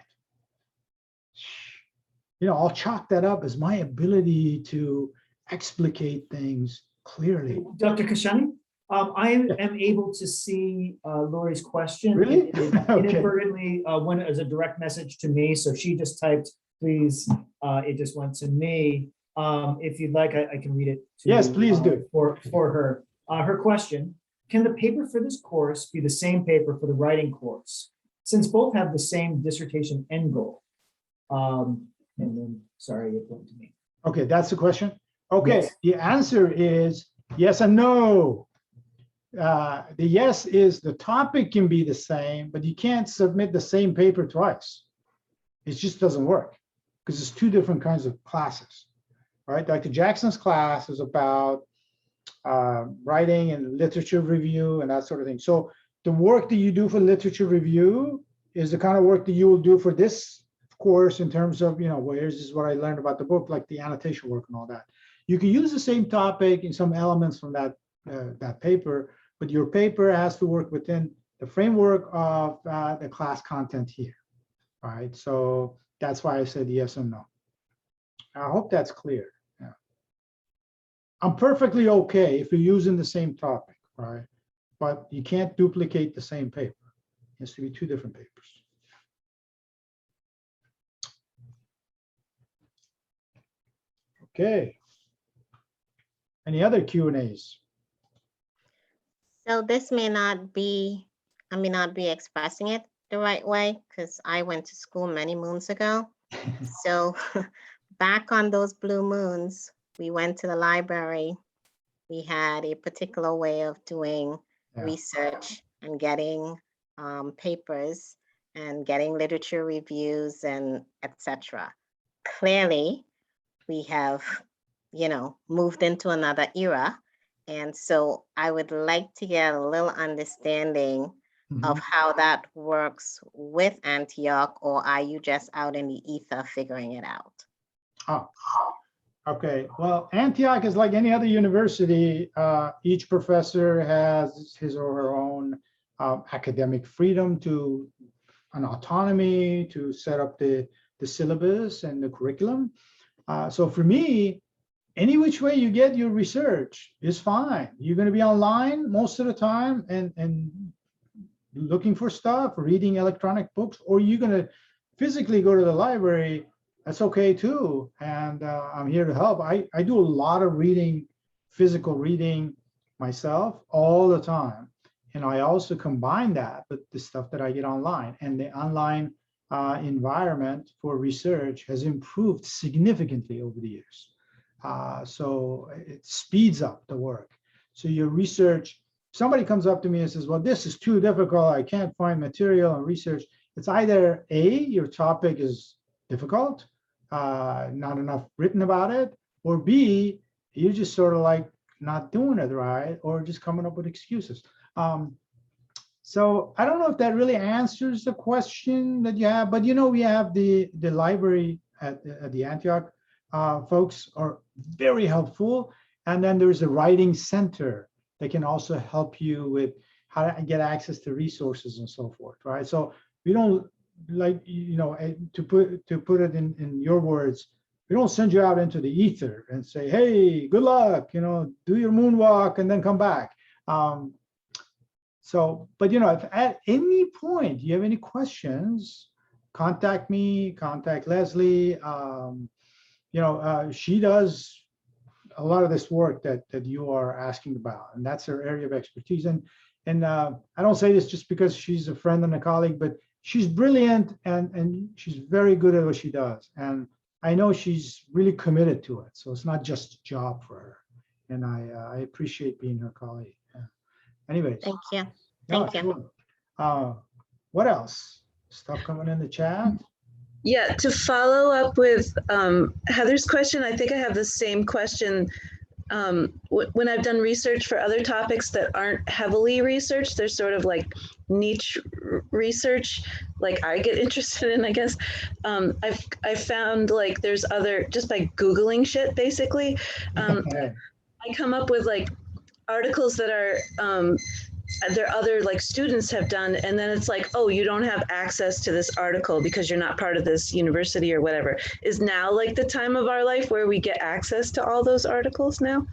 You know, I'll chalk that up as my ability to explicate things clearly. Dr. Kashani, I am able to see Lori's question. Really? It Okay. inadvertently went as a direct message to me, so she just typed, please, it just went to me. If you'd like, I can read it. To Yes, you, please do. For her. Her question, can the paper for this course be the same paper for the writing course, since both have the same dissertation end goal? And then, sorry, it went to me. Okay, that's the question. Okay, Yes. the answer is yes and no. The yes is the topic can be the same, but you can't submit the same paper twice. It just doesn't work because it's two different kinds of classes, right? Dr. Jackson's class is about writing and literature review and that sort of thing. So the work that you do for literature review is the kind of work that you will do for this course in terms of, you know, well, here's what I learned about the book, like the annotation work and all that. You can use the same topic in some elements from that paper, but your paper has to work within the framework of the class content here, right? So that's why I said yes and no. I hope that's clear. Yeah. I'm perfectly okay if you're using the same topic, right? But you can't duplicate the same paper. It has to be two different papers. Okay. Any other Q&As? So this may not be, I may not be expressing it the right way because I went to school many moons ago. So back on those blue moons, we went to the library. We had a particular way of doing research and getting papers and getting literature reviews and etc. Clearly, we have, you know, moved into another era. And so I would like to get a little understanding of how that works with Antioch, or are you just out in the ether figuring it out? Oh, okay. Well, Antioch is like any other university. Each professor has his or her own academic freedom to an autonomy to set up the syllabus and the curriculum. So for me, any which way you get your research is fine. You're going to be online most of the time and looking for stuff, reading electronic books, or you're going to physically go to the library. That's okay too. And I'm here to help. I do a lot of reading, physical reading myself all the time. And I also combine that with the stuff that I get online. And the online environment for research has improved significantly over the years. So it speeds up the work. So your research, somebody comes up to me and says, well, this is too difficult. I can't find material and research. It's either A, your topic is difficult, not enough written about it, or B, you're just sort of like not doing it right, or just coming up with excuses. So I don't know if that really answers the question that you have, but you know, we have the library at the Antioch. Folks are very helpful. And then there's a writing center that can also help you with how to get access to resources and so forth, right? So we don't, like, you know, to put it in your words, we don't send you out into the ether and say, hey, good luck, you know, do your moonwalk and then come back. So, but you know, if at any point you have any questions, contact me, contact Leslie. You know, she does a lot of this work that you are asking about, and that's her area of expertise. And I don't say this just because she's a friend and a colleague, but she's brilliant and she's very good at what she does. And I know she's really committed to it. So it's not just a job for her. And I appreciate being her colleague. Yeah. Anyways. Thank you. Thank you. Sure. What else? Stuff coming in the chat? Yeah, to follow up with Heather's question, I think I have the same question when I've done research for other topics that aren't heavily researched, they're sort of like niche research, like I get interested in, I guess. I've found like there's other, just by Googling shit, basically, I come up with like articles that are there other like students have done, and then it's like, oh, you don't have access to this article because you're not part of this university or whatever. Is now like the time of our life where we get access to all those articles now?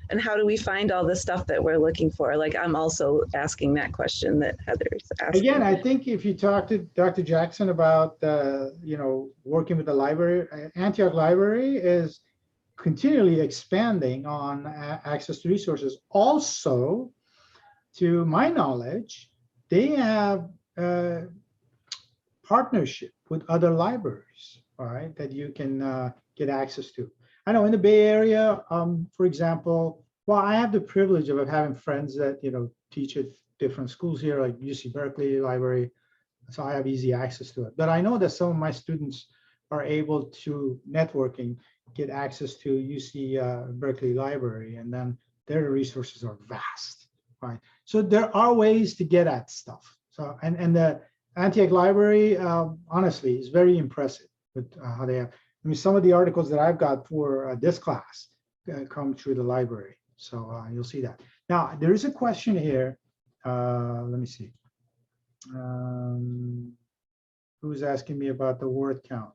And how do we find all the stuff that we're looking for? Like, I'm also asking that question that Heather's asking. Again, I think if you talk to Dr. Jackson about, working with the library, Antioch Library is continually expanding on access to resources. Also, to my knowledge, they have partnership with other libraries, all right, that you can get access to. I know in the Bay Area, for example, well, I have the privilege of having friends that, teach at different schools here, like UC Berkeley Library, so I have easy access to it. But I know that some of my students are able to networking, get access to UC Berkeley Library, and then their resources are vast, right? So there are ways to get at stuff. So, and the Antioch Library, honestly, is very impressive with how they have. I mean, some of the articles that I've got for this class come through the library. So you'll see that. Now, there is a question here. Let me see. Who's asking me about the word count?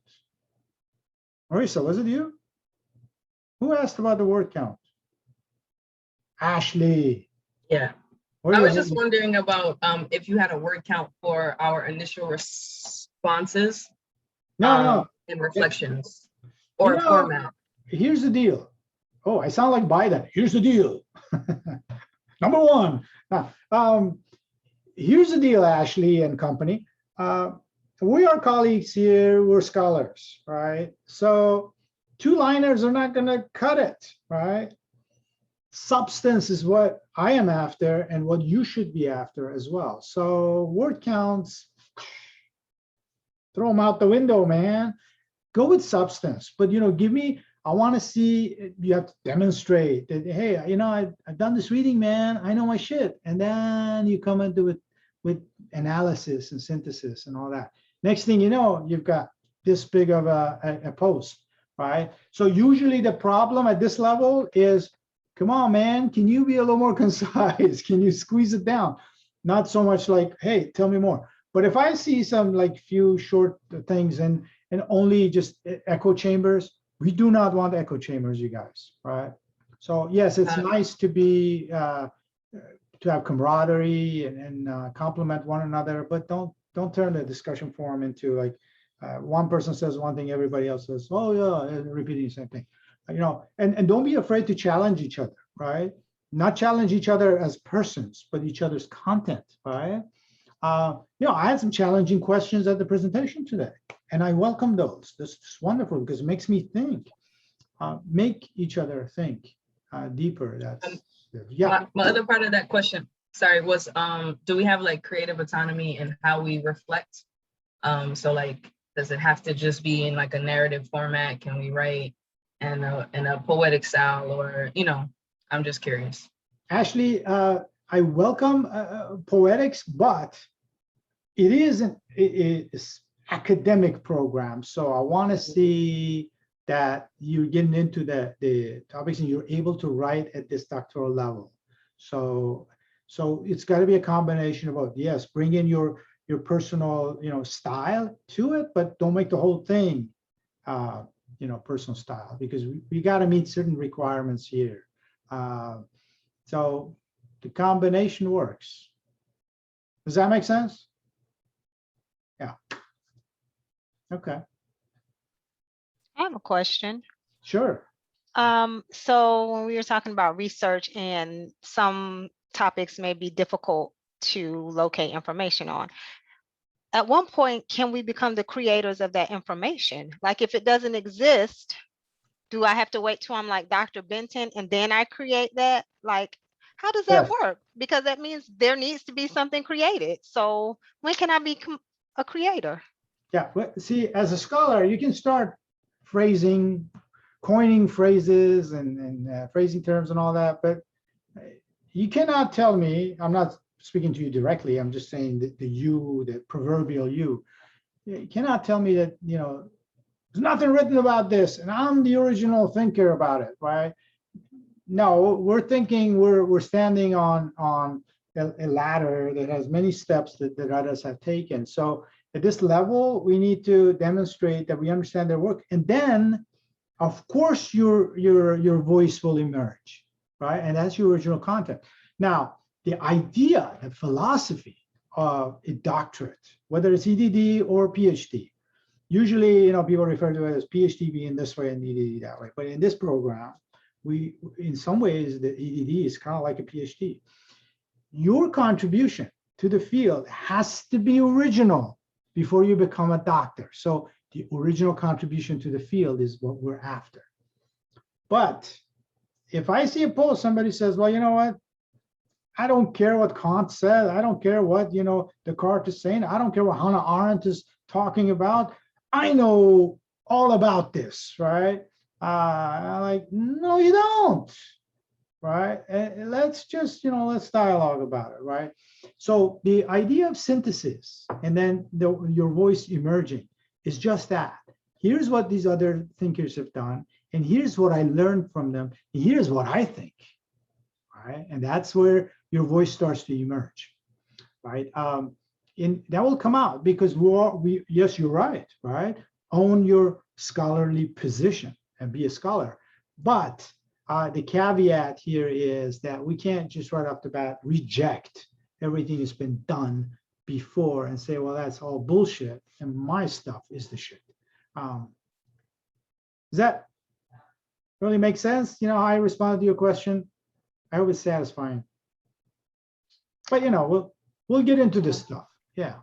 Marisa, was it you? Who asked about the word count? Ashley. Yeah. I was just wondering about if you had a word count for our initial responses. No. And reflections or format. Here's the deal. Oh, I sound like Biden. Here's the deal. Number one. Here's the deal, Ashley and company. We are colleagues here. We're scholars, right? So two-liners are not going to cut it, right? Substance is what I am after and what you should be after as well. So word counts, throw them out the window, man. Go with substance, but give me, I want to see, you have to demonstrate that, hey, I've done this reading, man, I know my shit. And then you come into it with analysis and synthesis and all that. Next thing you know, you've got this big of a post, right? So usually the problem at this level is, come on, man, can you be a little more concise? Can you squeeze it down? Not so much like, hey, tell me more. But if I see some like few short things and only just echo chambers, we do not want echo chambers, you guys, right? So yes, it's nice to be, to have camaraderie and compliment one another, but don't turn the discussion forum into like, one person says one thing, everybody else says, oh yeah, and repeating the same thing. And don't be afraid to challenge each other, right? Not challenge each other as persons, but each other's content, right? I had some challenging questions at the presentation today, and I welcome those. This is wonderful because it makes me think. Make each other think deeper. That's yeah. My other part of that question, sorry, was do we have like creative autonomy in how we reflect? So like, does it have to just be in like a narrative format? Can we write in a poetic style, or I'm just curious. Ashley, I welcome poetics, but it is an academic program. So I want to see that you're getting into the topics and you're able to write at this doctoral level. So it's got to be a combination of both. Yes, bring in your personal style to it, but don't make the whole thing personal style, because we got to meet certain requirements here. So the combination works. Does that make sense? Yeah. Okay. I have a question. Sure. So when we were talking about research and some topics may be difficult to locate information on, at one point, can we become the creators of that information? Like if it doesn't exist, do I have to wait till I'm like Dr. Benton and then I create that? Like, how does that work? Because that means there needs to be something created. So when can I become a creator? Yeah, but see, as a scholar, you can start phrasing, coining phrases and phrasing terms and all that, but you cannot tell me, I'm not speaking to you directly, I'm just saying that the you, the proverbial you cannot tell me that, there's nothing written about this and I'm the original thinker about it, right? No, we're thinking we're standing on a ladder that has many steps that others have taken. So at this level, we need to demonstrate that we understand their work, and then, of course, your voice will emerge, right? And that's your original content. Now, the idea, the philosophy of a doctorate, whether it's EDD or PhD, usually, people refer to it as PhD being this way and EDD that way. But in this program, in some ways, the EDD is kind of like a PhD. Your contribution to the field has to be original before you become a doctor. So the original contribution to the field is what we're after. But if I see a post, somebody says, well, you know what? I don't care what Kant said. I don't care what, Descartes is saying. I don't care what Hannah Arendt is talking about. I know all about this, right? I'm like, no, you don't, right? And let's just, let's dialogue about it, right? So the idea of synthesis and then your voice emerging is just that. Here's what these other thinkers have done, and here's what I learned from them. And here's what I think, right? And that's where your voice starts to emerge, right? And that will come out because yes, you're right? Own your scholarly position and be a scholar. But the caveat here is that we can't just right off the bat reject everything that's been done before and say, well, that's all bullshit and my stuff is the shit. Does that really make sense? How I responded to your question? I hope it's satisfying. But we'll get into this stuff. Yeah.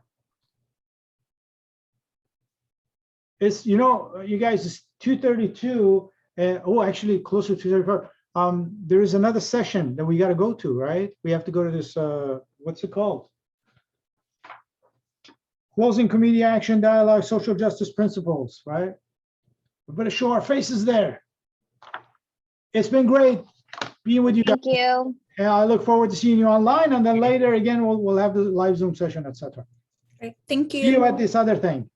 It's, you guys, it's 2:32. Actually closer to 2:35. There is another session that we got to go to, right? We have to go to this, what's it called? Closing community action dialogue, social justice principles, right? We better show our faces there. It's been great being with you guys. Thank you. And I look forward to seeing you online, and then later again we'll have the live Zoom session, etc. Great. Thank you. See you at this other thing.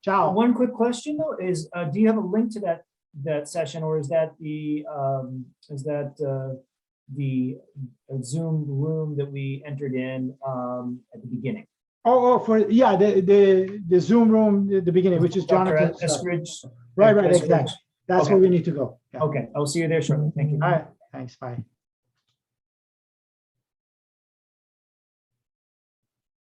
Ciao. One quick question though is, do you have a link to that session, or is that the Zoom room that we entered in at the beginning? The Zoom room at the beginning, which is Dr. Jonathan. Eskridge. Right, Eskridge. exactly. That's Okay. where we need to go. Yeah. Okay, I'll see you there shortly. Thank you. All right. Thanks. Bye.